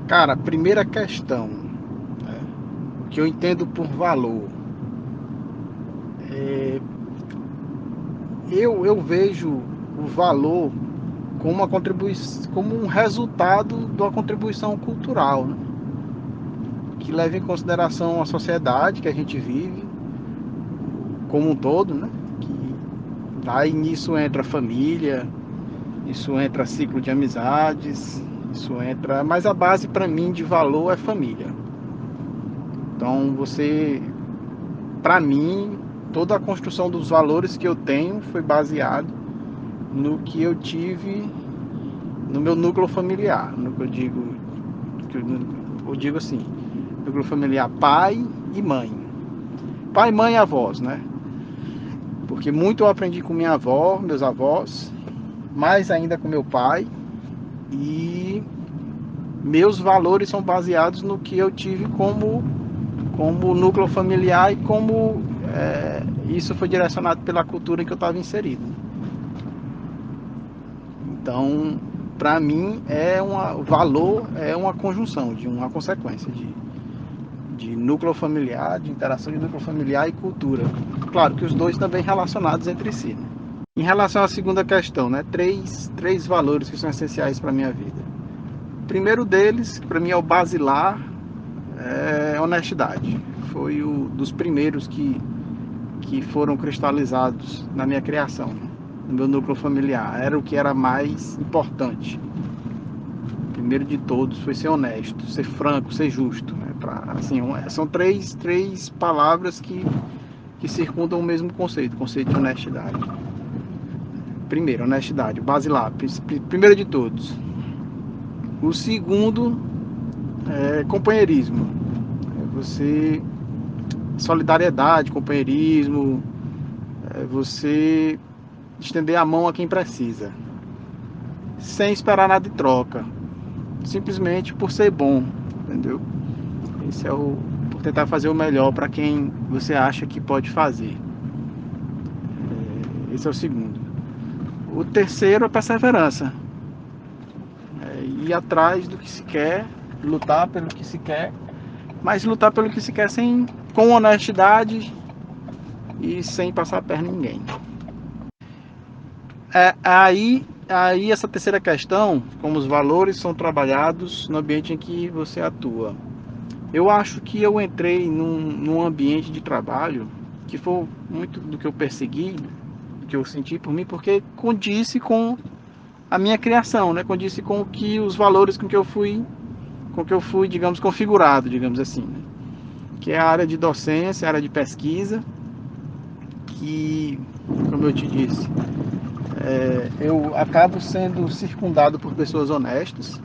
Cara, primeira questão, né, o que eu entendo por valor. Eu vejo o valor como uma contribuição, como um resultado de uma contribuição cultural, né, que leva em consideração a sociedade que a gente vive como um todo, né? Que aí nisso entra família, isso entra ciclo de amizades, isso entra, mas a base para mim de valor é família. Então para mim, toda a construção dos valores que eu tenho foi baseado no que eu tive no meu núcleo familiar, no que eu digo, eu digo assim, núcleo familiar pai e mãe. Pai, mãe e avós, né? Porque muito eu aprendi com minha avó, meus avós, mais ainda com meu pai, e meus valores são baseados no que eu tive como núcleo familiar e como isso foi direcionado pela cultura em que eu estava inserido. Então, para mim, o valor é uma conjunção, de uma consequência de núcleo familiar, de interação de núcleo familiar e cultura. Claro que os dois também relacionados entre si. Né? Em relação à segunda questão, né, três valores que são essenciais para a minha vida. O primeiro deles, para mim, é o basilar, é honestidade. Foi o dos primeiros que foram cristalizados na minha criação, no meu núcleo familiar. Era o que era mais importante. O primeiro de todos foi ser honesto, ser franco, ser justo. Né? Assim, são três palavras que circundam o mesmo conceito, o conceito de honestidade. Primeiro, honestidade, basilar, primeiro de todos. O segundo é companheirismo. É você solidariedade, companheirismo, é você estender a mão a quem precisa, sem esperar nada de troca, simplesmente por ser bom, entendeu? Esse é o por tentar fazer o melhor para quem você acha que pode fazer. Esse é o segundo. O terceiro é perseverança, ir atrás do que se quer, lutar pelo que se quer, mas lutar pelo que se quer sem com honestidade e sem passar a perna em ninguém. Aí essa terceira questão, como os valores são trabalhados no ambiente em que você atua. Eu acho que eu entrei num ambiente de trabalho que foi muito do que eu persegui, do que eu senti por mim, porque condisse com a minha criação, né? Condisse com que os valores com que eu fui, digamos, configurado, digamos assim, né? Que é a área de docência, a área de pesquisa, que, como eu te disse, eu acabo sendo circundado por pessoas honestas.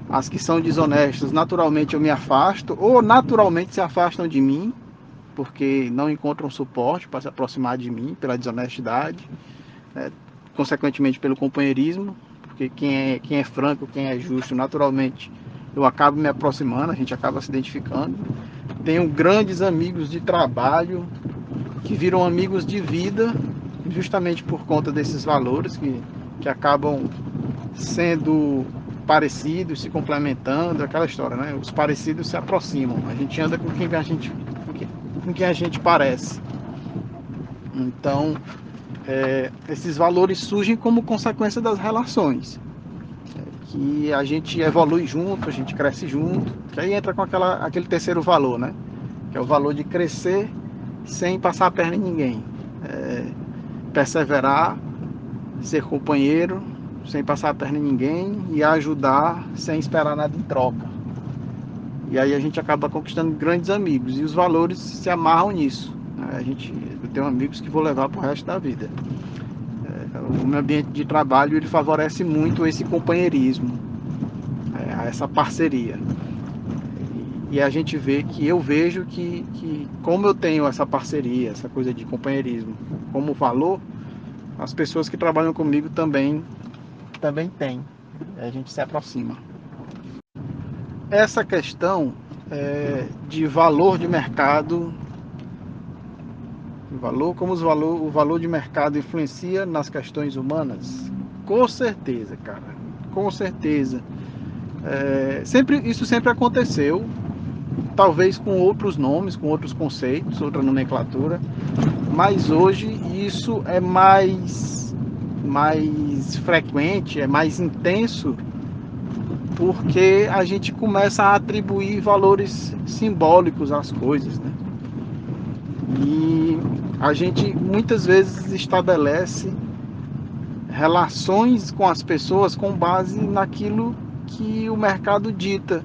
As que são desonestas, naturalmente eu me afasto, ou naturalmente se afastam de mim, porque não encontram suporte para se aproximar de mim, pela desonestidade, né? Consequentemente pelo companheirismo, porque quem é franco, quem é justo, naturalmente eu acabo me aproximando, a gente acaba se identificando. Tenho grandes amigos de trabalho que viram amigos de vida, justamente por conta desses valores que acabam sendo parecidos, se complementando, aquela história, né? Os parecidos se aproximam. A gente anda com quem a gente parece. Então, esses valores surgem como consequência das relações, que a gente evolui junto, a gente cresce junto, que aí entra com aquele terceiro valor, né? Que é o valor de crescer sem passar a perna em ninguém. É, perseverar, ser companheiro, sem passar a perna em ninguém e ajudar sem esperar nada em troca. E aí a gente acaba conquistando grandes amigos e os valores se amarram nisso. Eu tenho amigos que vou levar para o resto da vida. O meu ambiente de trabalho ele favorece muito esse companheirismo, essa parceria. E a gente vê que eu vejo que como eu tenho essa parceria, essa coisa de companheirismo como valor, as pessoas que trabalham comigo também têm. A gente se aproxima. Essa questão de valor de mercado, o valor de mercado influencia nas questões humanas, com certeza, cara, com certeza. Isso sempre aconteceu, talvez com outros nomes, com outros conceitos, outra nomenclatura, mas hoje isso é mais frequente, é mais intenso, porque a gente começa a atribuir valores simbólicos às coisas, né? E a gente muitas vezes estabelece relações com as pessoas com base naquilo que o mercado dita,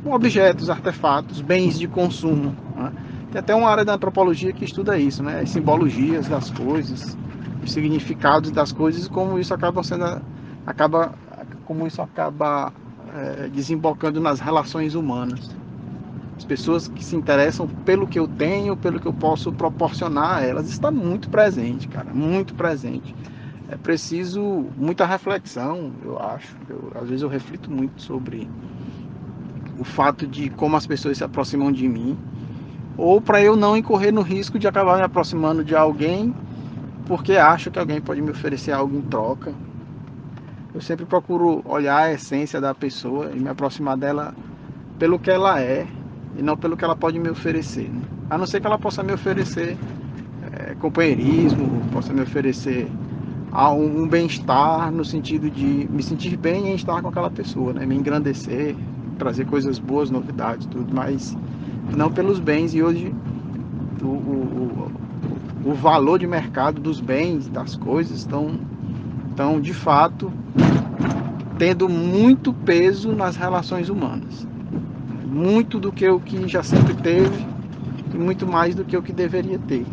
com objetos, artefatos, bens de consumo, né? Tem até uma área da antropologia que estuda isso, né? As simbologias das coisas, os significados das coisas, como isso acaba desembocando nas relações humanas. As pessoas que se interessam pelo que eu tenho, pelo que eu posso proporcionar a elas, está muito presente, cara, muito presente. É preciso muita reflexão, eu acho. Às vezes eu reflito muito sobre o fato de como as pessoas se aproximam de mim, ou para eu não incorrer no risco de acabar me aproximando de alguém porque acho que alguém pode me oferecer algo em troca. Eu sempre procuro olhar a essência da pessoa e me aproximar dela pelo que ela é e não pelo que ela pode me oferecer, né? A não ser que ela possa me oferecer companheirismo, possa me oferecer um bem-estar no sentido de me sentir bem em estar com aquela pessoa, né? Me engrandecer, trazer coisas boas, novidades, tudo, mas não pelos bens. E hoje o valor de mercado dos bens, das coisas, estão de fato tendo muito peso nas relações humanas. Muito do que o que já sempre teve e muito mais do que o que deveria ter.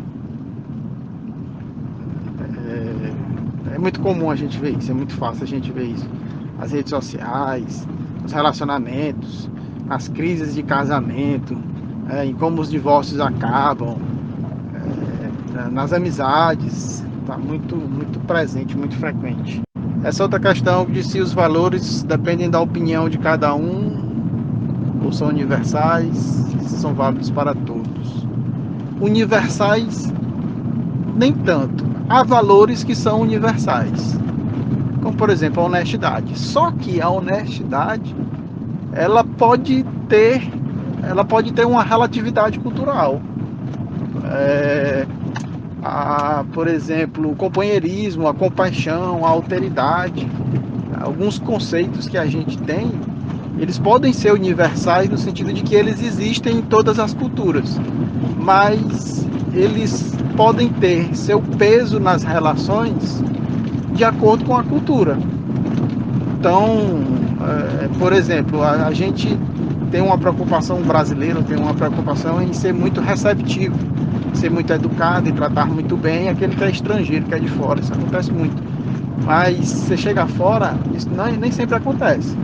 É muito comum a gente ver isso, é muito fácil a gente ver isso. As redes sociais, os relacionamentos, as crises de casamento, em como os divórcios acabam, nas amizades, está muito presente, muito frequente. Essa outra questão de se os valores dependem da opinião de cada um, ou são universais, se são válidos para todos. Universais, nem tanto. Há valores que são universais, como por exemplo a honestidade. Só que a honestidade, ela pode ter uma relatividade cultural. Por exemplo, o companheirismo, a compaixão, a alteridade, alguns conceitos que a gente tem, eles podem ser universais no sentido de que eles existem em todas as culturas, mas eles podem ter seu peso nas relações de acordo com a cultura. Então, por exemplo, a gente tem uma preocupação, brasileiro tem uma preocupação em ser muito receptivo, ser muito educado e tratar muito bem aquele que é estrangeiro, que é de fora. Isso acontece muito. Mas você chega fora, isso nem sempre acontece.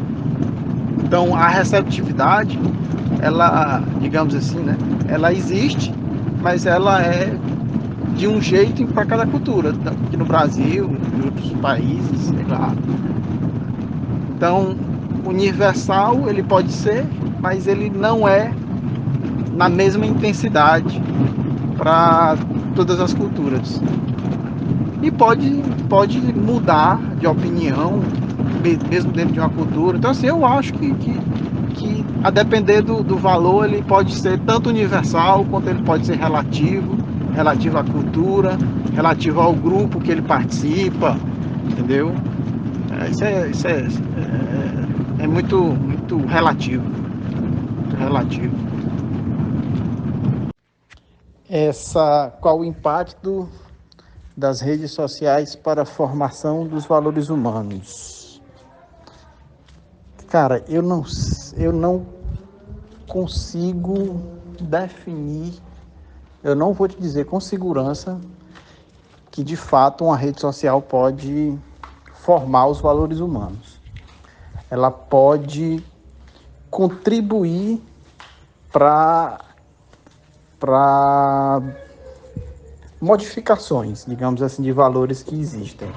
Então, a receptividade, ela, digamos assim, né, ela existe, mas ela é de um jeito para cada cultura. Aqui no Brasil, em outros países, sei lá. Então, universal ele pode ser, mas ele não é na mesma intensidade para todas as culturas. E pode mudar de opinião, mesmo dentro de uma cultura. Então, assim, eu acho que a depender do valor, ele pode ser tanto universal, quanto ele pode ser relativo à cultura, relativo ao grupo que ele participa, entendeu? Isso é muito relativo. Muito relativo. Qual o impacto das redes sociais para a formação dos valores humanos? Cara, eu não consigo definir, eu não vou te dizer com segurança que de fato uma rede social pode formar os valores humanos. Ela pode contribuir para modificações, digamos assim, de valores que existem,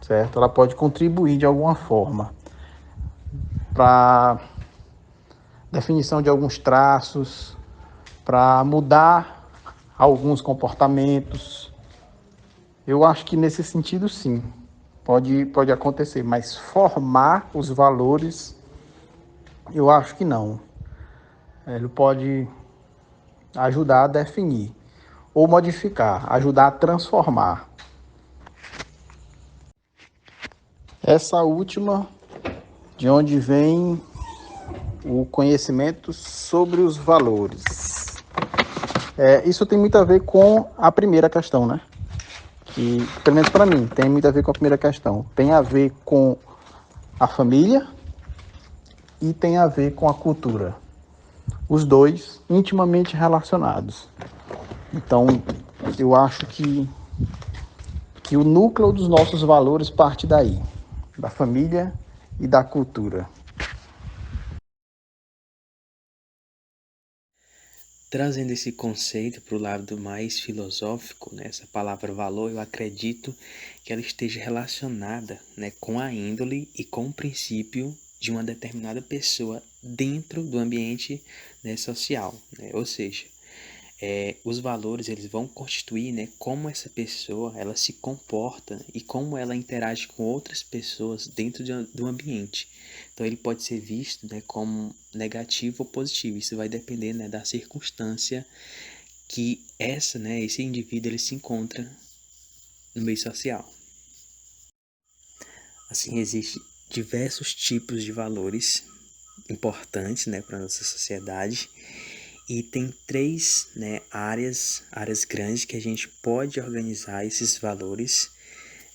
certo? Ela pode contribuir de alguma forma para definição de alguns traços, para mudar alguns comportamentos. Eu acho que nesse sentido, sim, pode acontecer, mas formar os valores, Eu acho que não. Ele pode ajudar a definir ou modificar, ajudar a transformar. Essa última, de onde vem o conhecimento sobre os valores. Isso tem muito a ver com a primeira questão, né? Que, pelo menos para mim, tem muito a ver com a primeira questão. Tem a ver com a família e tem a ver com a cultura. Os dois intimamente relacionados. Então, eu acho que o núcleo dos nossos valores parte daí, da família e da cultura. Trazendo esse conceito para o lado mais filosófico, né, essa palavra valor, eu acredito que ela esteja relacionada, né, com a índole e com o princípio de uma determinada pessoa dentro do ambiente, né, social, né? Ou seja, os valores eles vão constituir, né, como essa pessoa ela se comporta e como ela interage com outras pessoas dentro do ambiente. Então ele pode ser visto, né, como negativo ou positivo. Isso vai depender, né, da circunstância que esse indivíduo ele se encontra no meio social. Assim, existem diversos tipos de valores importantes, né, para a nossa sociedade. E tem três, né, áreas grandes que a gente pode organizar esses valores.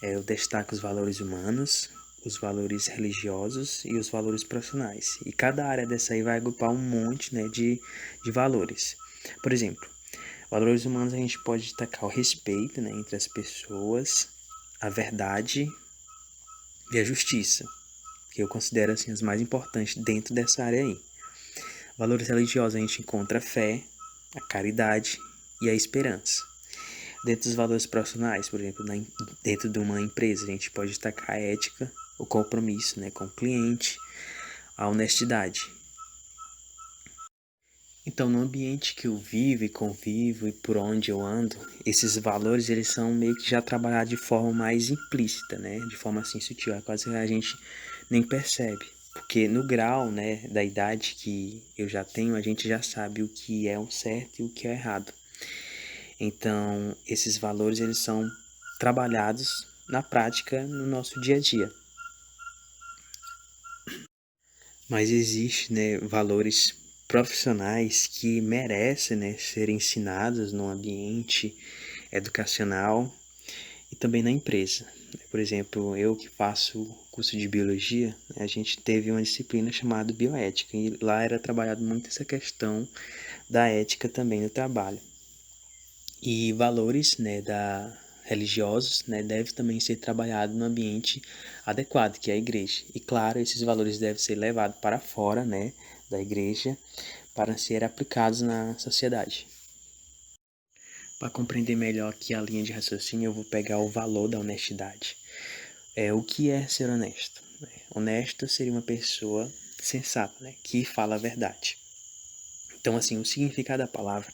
Eu destaco os valores humanos, os valores religiosos e os valores profissionais. E cada área dessa aí vai agrupar um monte, né, de valores. Por exemplo, valores humanos a gente pode destacar o respeito, né, entre as pessoas, a verdade e a justiça, que eu considero assim as mais importantes dentro dessa área aí. Valores religiosos a gente encontra a fé, a caridade e a esperança. Dentro dos valores profissionais, por exemplo, dentro de uma empresa, a gente pode destacar a ética, o compromisso, né, com o cliente, a honestidade. Então, no ambiente que eu vivo e convivo e por onde eu ando, esses valores eles são meio que já trabalhados de forma mais implícita, né, de forma assim sutil, é quase que a gente nem percebe. Porque no grau, né, da idade que eu já tenho, a gente já sabe o que é o certo e o que é errado. Então, esses valores eles são trabalhados na prática no nosso dia a dia. Mas existe, né, valores profissionais que merecem, né, ser ensinados no ambiente educacional e também na empresa. Por exemplo, eu que faço curso de biologia, a gente teve uma disciplina chamada bioética e lá era trabalhado muito essa questão da ética também no trabalho. E valores, né, religiosos, né, devem também ser trabalhados no ambiente adequado, que é a igreja. E claro, esses valores devem ser levados para fora, né, da igreja para ser aplicados na sociedade. Para compreender melhor aqui a linha de raciocínio, eu vou pegar o valor da honestidade. O que é ser honesto? Honesto seria uma pessoa sensata, né, que fala a verdade. Então, assim, o significado da palavra,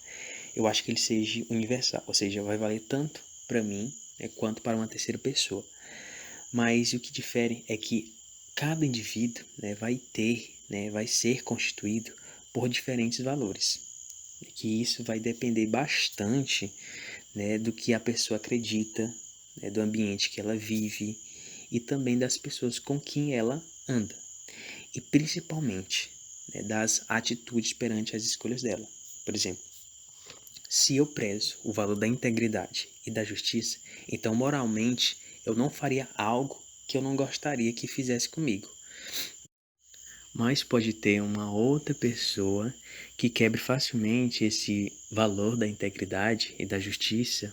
eu acho que ele seja universal, ou seja, vai valer tanto para mim, né, quanto para uma terceira pessoa. Mas o que difere é que cada indivíduo, né, vai ter, né, vai ser constituído por diferentes valores. E que isso vai depender bastante, né, do que a pessoa acredita, né, do ambiente que ela vive e também das pessoas com quem ela anda. E principalmente, né, das atitudes perante as escolhas dela. Por exemplo, se eu prezo o valor da integridade e da justiça, então moralmente eu não faria algo que eu não gostaria que fizesse comigo. Mas pode ter uma outra pessoa que quebre facilmente esse valor da integridade e da justiça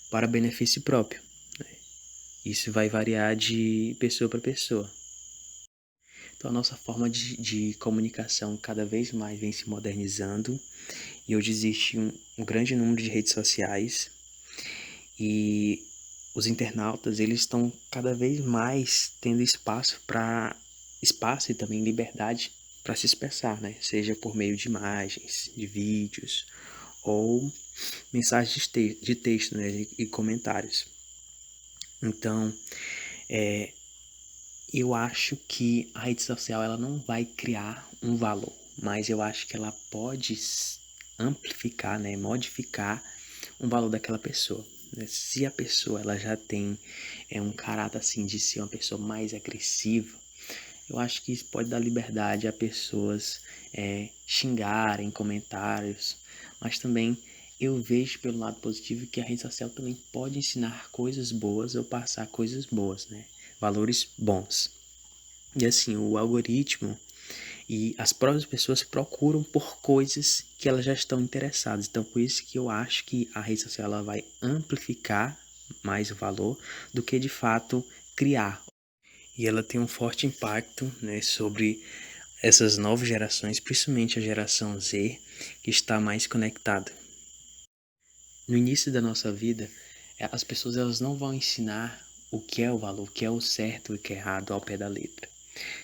para benefício próprio. Isso vai variar de pessoa para pessoa. Então a nossa forma de comunicação cada vez mais vem se modernizando e hoje existe um grande número de redes sociais e os internautas eles estão cada vez mais tendo espaço e também liberdade para se expressar, né? Seja por meio de imagens, de vídeos ou mensagens de texto, né? E comentários. Então, Eu acho que a rede social ela não vai criar um valor, mas eu acho que ela pode amplificar, né, modificar um valor daquela pessoa, né? Se a pessoa ela já tem um caráter assim de ser uma pessoa mais agressiva, eu acho que isso pode dar liberdade a pessoas xingarem em comentários, mas também eu vejo pelo lado positivo que a rede social também pode ensinar coisas boas ou passar coisas boas, né? Valores bons. E assim, o algoritmo e as próprias pessoas procuram por coisas que elas já estão interessadas. Então, por isso que eu acho que a rede social ela vai amplificar mais o valor do que de fato criar. E ela tem um forte impacto, né, sobre essas novas gerações, principalmente a geração Z, que está mais conectada. No início da nossa vida, as pessoas elas não vão ensinar o que é o valor, o que é o certo e o que é errado ao pé da letra.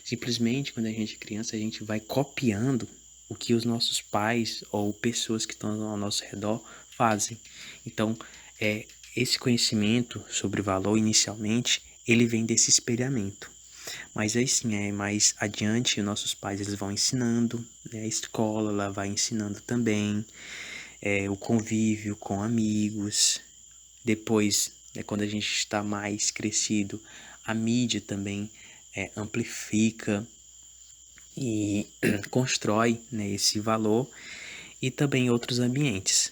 Simplesmente, quando a gente é criança, a gente vai copiando o que os nossos pais ou pessoas que estão ao nosso redor fazem. Então, esse conhecimento sobre valor, inicialmente, ele vem desse espelhamento. Mas aí sim, mais adiante, nossos pais eles vão ensinando, né? A escola ela vai ensinando também, o convívio com amigos. Depois, né, quando a gente está mais crescido, a mídia também amplifica e constrói, né, esse valor e também outros ambientes.